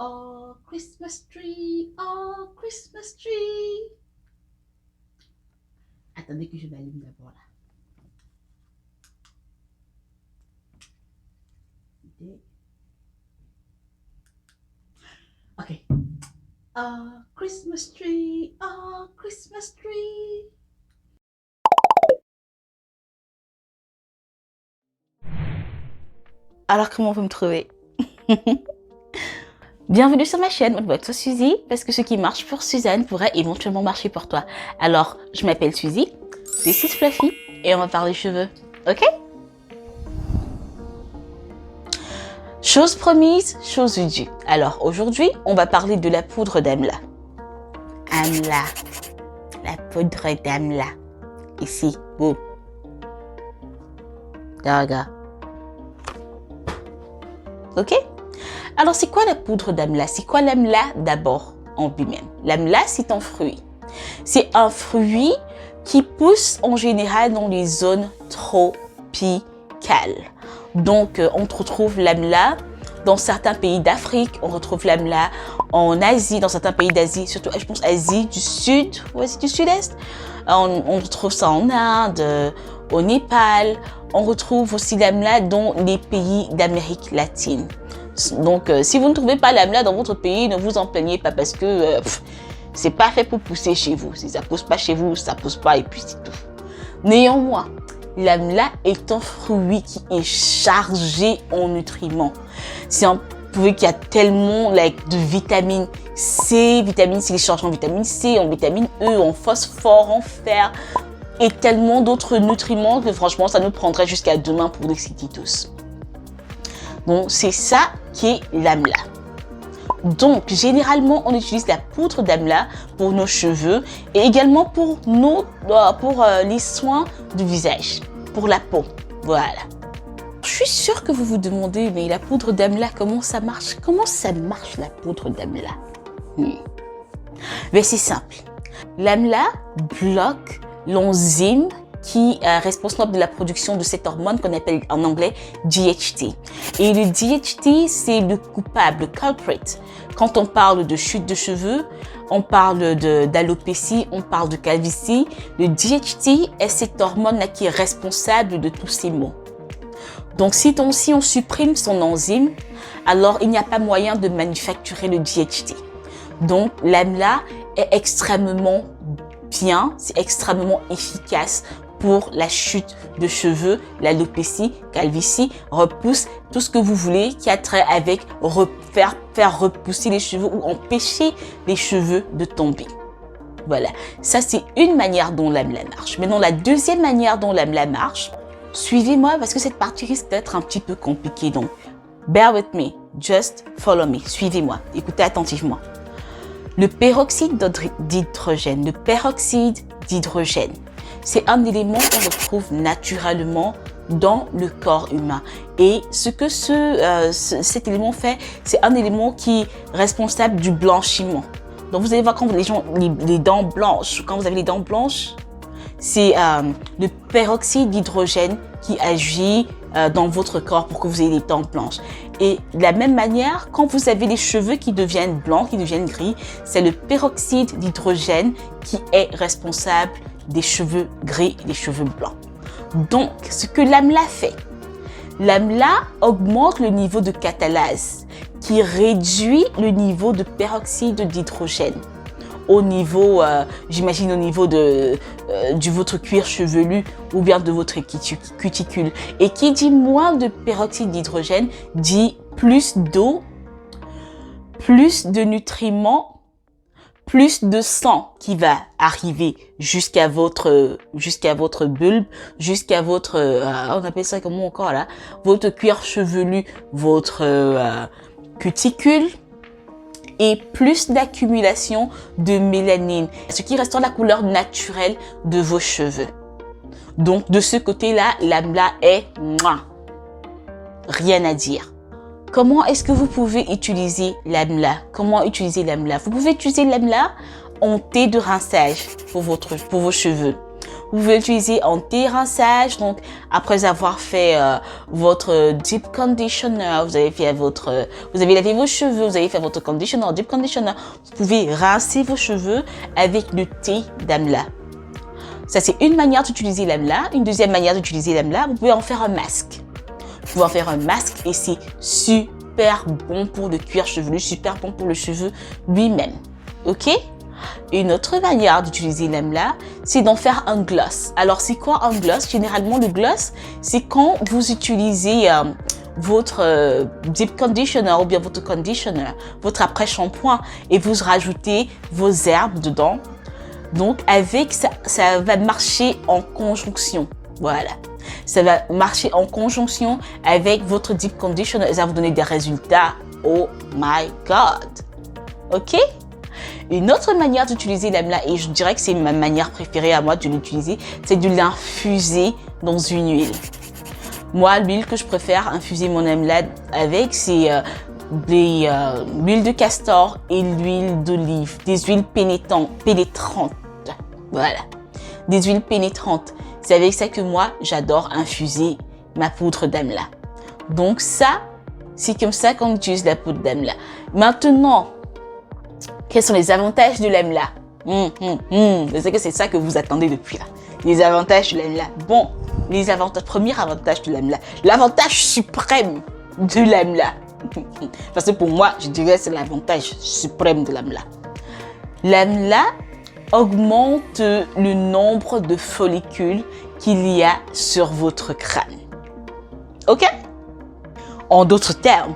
Oh, Christmas tree, oh, Christmas tree. Attendez que je m'allume d'abord là. Ok. Oh, Christmas tree, oh, Christmas tree. Alors, comment vous me trouvez? Bienvenue sur ma chaîne, votre Suzy, parce que ce qui marche pour Suzanne pourrait éventuellement marcher pour toi. Alors, je m'appelle Suzy, this is Fluffy, et on va parler cheveux, ok? Chose promise, chose due. Alors, aujourd'hui, on va parler de la poudre d'Amla. Amla, la poudre d'Amla. Ici, boum. Regarde. Ok? Alors, c'est quoi la poudre d'Amla? C'est quoi l'Amla d'abord en lui-même? L'Amla, c'est un fruit. C'est un fruit qui pousse en général dans les zones tropicales. Donc, on retrouve l'Amla dans certains pays d'Afrique, on retrouve l'Amla en Asie, dans certains pays d'Asie, surtout, je pense, Asie du Sud ou Asie du Sud-Est. On retrouve ça en Inde, au Népal. On retrouve aussi l'Amla dans les pays d'Amérique latine. Donc, si vous ne trouvez pas l'Amla dans votre pays, ne vous en plaignez pas parce que c'est pas fait pour pousser chez vous. Si ça pousse pas chez vous, ça pousse pas et puis c'est tout. Néanmoins, l'Amla est un fruit qui est chargé en nutriments. C'est un fruit qui a tellement de vitamine C. Vitamine C, il est chargé en vitamine C, en vitamine E, en phosphore, en fer et tellement d'autres nutriments que franchement, ça nous prendrait jusqu'à demain pour les citer tous. Donc, c'est ça qui est l'Amla. Donc, généralement, on utilise la poudre d'Amla pour nos cheveux et également pour les soins du visage, pour la peau. Voilà. Je suis sûre que vous vous demandez, mais la poudre d'Amla, comment ça marche? Comment ça marche la poudre d'Amla? Mais c'est simple. L'Amla bloque l'enzyme qui est responsable de la production de cette hormone qu'on appelle en anglais DHT. Et le DHT, c'est le coupable, le culprit. Quand on parle de chute de cheveux, on parle d'alopécie, on parle de calvitie. Le DHT est cette hormone-là qui est responsable de tous ces maux. Donc, si on supprime son enzyme, alors il n'y a pas moyen de manufacturer le DHT. Donc, l'AMLA est extrêmement bien, c'est extrêmement efficace pour la chute de cheveux, l'alopécie, calvitie, repousse, tout ce que vous voulez qui a trait avec faire repousser les cheveux ou empêcher les cheveux de tomber. Voilà, ça c'est une manière dont l'AMLA marche. Maintenant, la deuxième manière dont l'AMLA marche, suivez-moi parce que cette partie risque d'être un petit peu compliquée. Donc, bear with me, just follow me, suivez-moi, écoutez attentivement. Le peroxyde d'hydrogène, c'est un élément qu'on retrouve naturellement dans le corps humain. Et ce que cet élément fait, c'est un élément qui est responsable du blanchiment. Donc vous allez voir quand les gens les dents blanches, quand vous avez les dents blanches, c'est le peroxyde d'hydrogène qui agit dans votre corps pour que vous ayez les dents blanches. Et de la même manière, quand vous avez les cheveux qui deviennent blancs, qui deviennent gris, c'est le peroxyde d'hydrogène qui est responsable des cheveux gris et des cheveux blancs. Donc, ce que l'AMLA fait, l'AMLA augmente le niveau de catalase qui réduit le niveau de peroxyde d'hydrogène au niveau, j'imagine au niveau de votre cuir chevelu ou bien de votre cuticule. Et qui dit moins de peroxyde d'hydrogène dit plus d'eau, plus de nutriments, plus de sang qui va arriver jusqu'à votre bulbe, jusqu'à votre, on appelle ça comment encore là, votre cuir chevelu, votre cuticule, et plus d'accumulation de mélanine, ce qui restaure la couleur naturelle de vos cheveux. Donc, de ce côté-là, l'AMLA est rien à dire. Comment est-ce que vous pouvez utiliser l'AMLA? Comment utiliser l'AMLA? Vous pouvez utiliser l'AMLA en thé de rinçage pour vos cheveux. Vous pouvez l'utiliser en dérinçage. Donc, après avoir fait votre deep conditioner, vous avez lavé vos cheveux, vous avez fait votre conditioner, deep conditioner. Vous pouvez rincer vos cheveux avec le thé d'amla. Ça, c'est une manière d'utiliser l'amla. Une deuxième manière d'utiliser l'amla, vous pouvez en faire un masque. Vous pouvez en faire un masque et c'est super bon pour le cuir chevelu, super bon pour le cheveu lui-même. OK? Une autre manière d'utiliser l'amla, c'est d'en faire un gloss. Alors, c'est quoi un gloss? Généralement, le gloss, c'est quand vous utilisez votre deep conditioner ou bien votre conditioner, votre après-shampoing et vous rajoutez vos herbes dedans. Donc, avec ça, ça va marcher en conjonction. Voilà. Ça va marcher en conjonction avec votre deep conditioner et ça va vous donner des résultats. Oh my God. OK? Une autre manière d'utiliser l'amla, et je dirais que c'est ma manière préférée à moi de l'utiliser, c'est de l'infuser dans une huile. Moi, l'huile que je préfère infuser mon amla avec, c'est l'huile de castor et l'huile d'olive, des huiles pénétrantes. Voilà, des huiles pénétrantes. C'est avec ça que moi, j'adore infuser ma poudre d'amla. Donc ça, c'est comme ça qu'on utilise la poudre d'amla. Maintenant, quels sont les avantages de l'amla? Je sais que c'est ça que vous attendez depuis là. Les avantages de l'amla. Bon, premier avantage de l'amla. L'avantage suprême de l'amla. Parce que pour moi, je dirais que c'est l'avantage suprême de l'amla. L'amla augmente le nombre de follicules qu'il y a sur votre crâne. OK? En d'autres termes,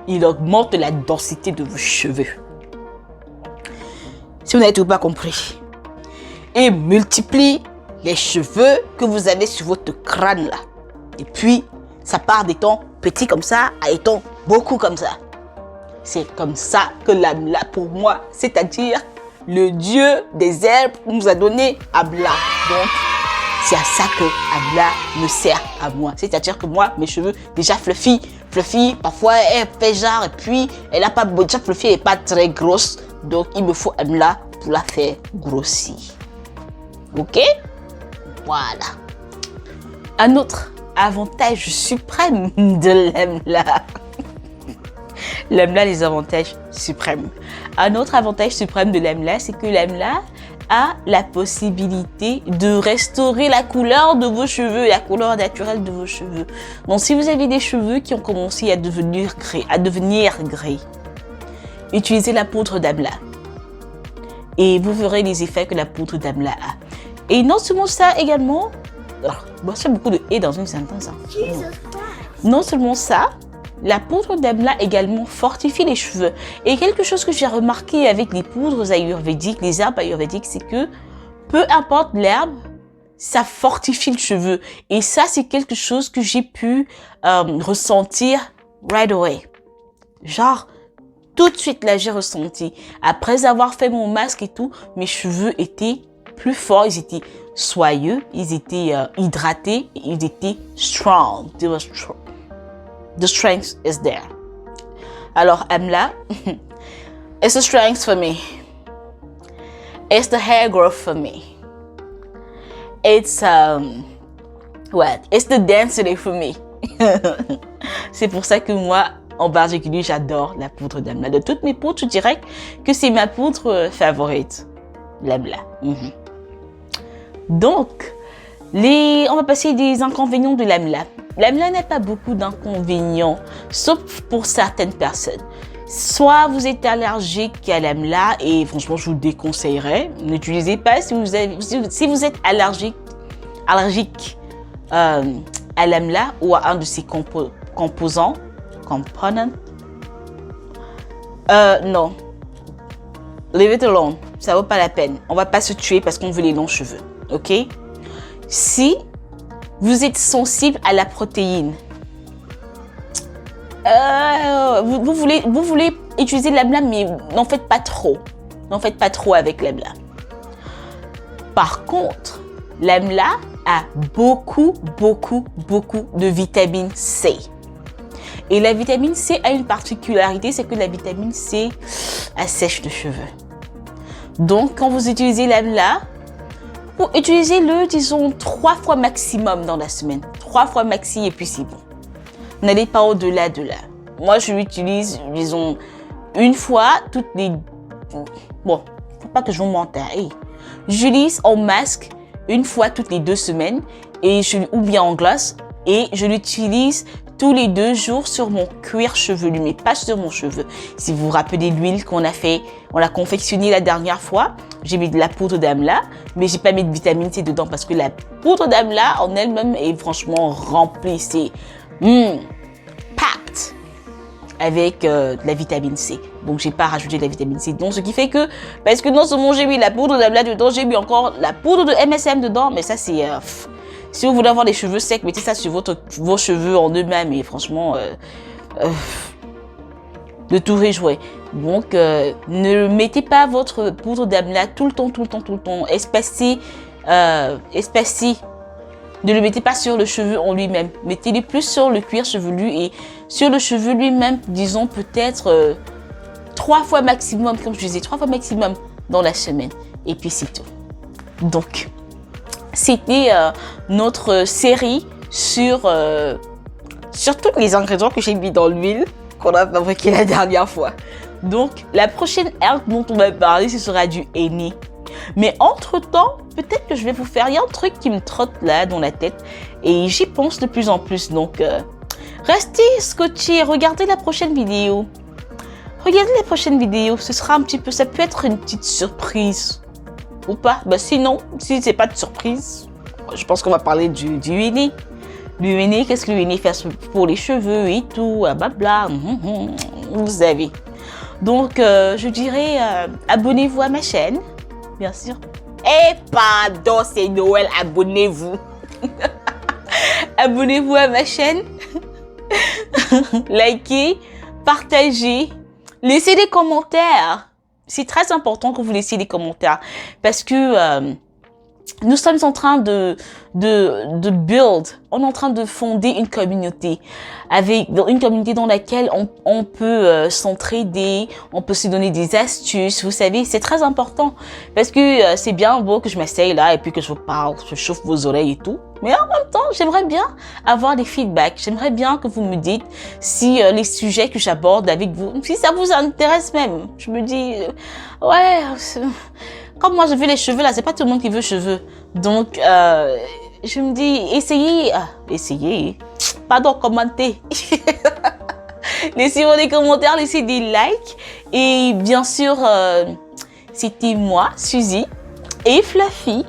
il augmente la densité de vos cheveux. Si vous n'avez toujours pas compris. Et multiplie les cheveux que vous avez sur votre crâne là. Et puis, ça part d'étant petit comme ça à étant beaucoup comme ça. C'est comme ça que l'amla pour moi, c'est-à-dire le dieu des herbes nous a donné Amla. Donc, c'est à ça que Amla me sert à moi. C'est-à-dire que moi, mes cheveux déjà fluffy, parfois elle fait genre et puis elle a pas déjà fluffy, elle n'est pas très grosse. Donc, il me faut Amla pour la faire grossir. OK? Voilà. Un autre avantage suprême de l'amla. L'amla, les avantages suprêmes. Un autre avantage suprême de l'amla, c'est que l'amla a la possibilité de restaurer la couleur de vos cheveux, la couleur naturelle de vos cheveux. Donc, si vous avez des cheveux qui ont commencé à devenir gris, utilisez la poudre d'amla et vous verrez les effets que la poudre d'amla a. Et non seulement ça également, je fais beaucoup de « et » dans une sentence. Non seulement ça, la poudre d'amla également fortifie les cheveux. Et quelque chose que j'ai remarqué avec les poudres ayurvédiques, les herbes ayurvédiques, c'est que peu importe l'herbe, ça fortifie le cheveu. Et ça, c'est quelque chose que j'ai pu ressentir right away. Genre, tout de suite, là, j'ai ressenti. Après avoir fait mon masque et tout, mes cheveux étaient plus forts, ils étaient soyeux, ils étaient hydratés, ils étaient strong. They were strong. The strength is there. Alors, Amla, it's the strength for me. It's the hair growth for me. It's It's the density for me. C'est pour ça que moi, en particulier, j'adore la poudre d'Amla. De toutes mes poudres, je dirais que c'est ma poudre favorite, l'Amla. Donc, on va passer des inconvénients de l'amla. L'amla n'a pas beaucoup d'inconvénients, sauf pour certaines personnes. Soit vous êtes allergique à l'amla et franchement, je vous déconseillerais. N'utilisez pas si vous êtes allergique à l'amla ou à un de ses composants. Non. Leave it alone. Ça vaut pas la peine. On va pas se tuer parce qu'on veut les longs cheveux. OK? Si vous êtes sensible à la protéine, vous voulez utiliser l'amla, mais n'en faites pas trop. N'en faites pas trop avec l'amla. Par contre, l'amla a beaucoup de vitamine C. Et la vitamine C a une particularité, c'est que la vitamine C assèche les cheveux. Donc, quand vous utilisez l'amla, Pour utiliser-le, disons, 3 fois maximum dans la semaine. 3 fois maxi et puis c'est bon. N'allez pas au-delà de là. Moi, je l'utilise, disons, une fois toutes les... Bon, faut pas que je vous mente. Hey. J'utilise en masque une fois toutes les 2 semaines ou bien en glace. Et je l'utilise tous les 2 jours sur mon cuir chevelu, mais pas sur mon cheveu. Si vous vous rappelez l'huile qu'on a fait, on l'a confectionnée la dernière fois, j'ai mis de la poudre d'amla, mais j'ai pas mis de vitamine C dedans parce que la poudre d'amla en elle-même est franchement remplie. C'est packed avec de la vitamine C. Donc, j'ai pas rajouté de la vitamine C. Donc, ce qui fait que, parce que non seulement j'ai mis la poudre d'amla dedans, j'ai mis encore la poudre de MSM dedans, mais ça, c'est... si vous voulez avoir des cheveux secs, mettez ça sur vos cheveux en eux-mêmes et franchement, de tout réjouir. Donc, ne mettez pas votre poudre d'amla tout le temps, espacé. Ne le mettez pas sur le cheveu en lui-même. Mettez-le plus sur le cuir chevelu et sur le cheveu lui-même, disons peut-être 3 fois maximum, comme je disais, 3 fois maximum dans la semaine. Et puis c'est tout. Donc, c'était notre série sur tous les ingrédients que j'ai mis dans l'huile qu'on a fabriqué la dernière fois. Donc, la prochaine herbe dont on va parler, ce sera du henné. Mais entre-temps, peut-être que je vais vous faire... Il y a un truc qui me trotte là dans la tête et j'y pense de plus en plus. Donc, restez scotchés, regardez la prochaine vidéo. Regardez la prochaine vidéo, ce sera un petit peu... Ça peut être une petite surprise. Ou pas? Bah sinon, si c'est pas de surprise, je pense qu'on va parler du henné. Du henné, qu'est-ce que le henné fait pour les cheveux et tout, blabla. Vous savez. Donc, je dirais, abonnez-vous à ma chaîne, bien sûr. Eh, pardon, c'est Noël, abonnez-vous. Abonnez-vous à ma chaîne. Likez, partagez, laissez des commentaires. C'est très important que vous laissiez des commentaires parce que nous sommes en train de build, on est en train de fonder une communauté une communauté dans laquelle on peut s'entraider, on peut se donner des astuces, vous savez, c'est très important parce que c'est bien beau que je m'asseye là et puis que je vous parle, je chauffe vos oreilles et tout, mais en même temps, j'aimerais bien avoir des feedbacks, j'aimerais bien que vous me dites si les sujets que j'aborde avec vous, si ça vous intéresse même, je me dis, ouais, comme moi je veux les cheveux là, c'est pas tout le monde qui veut cheveux. Donc, je me dis, essayez, pardon, commentez. Laissez-moi des commentaires, laissez des likes. Et bien sûr, c'était moi, Suzy et Fluffy.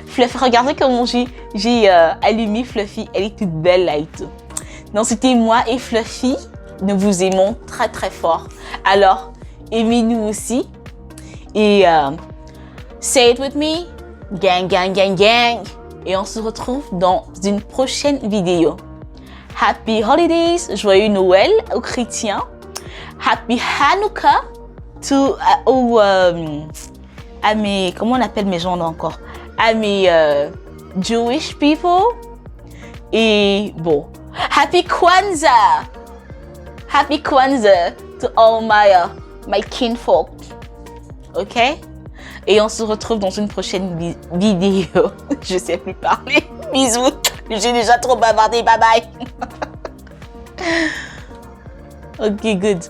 Fluffy, regardez comment j'ai allumé Fluffy, elle est toute belle là et tout. Donc, c'était moi et Fluffy. Nous vous aimons très très fort. Alors, aimez-nous aussi. Et... say it with me, gang, gang, gang, gang. Et on se retrouve dans une prochaine vidéo. Happy Holidays, joyeux Noël aux chrétiens. Happy Hanukkah à mes, comment on appelle mes gens là encore? À mes Jewish people. Et bon, Happy Kwanzaa. Happy Kwanzaa to all my kinfolk. Ok? Et on se retrouve dans une prochaine vidéo. Je sais plus parler. Bisous. J'ai déjà trop bavardé. Bye bye. Ok, good.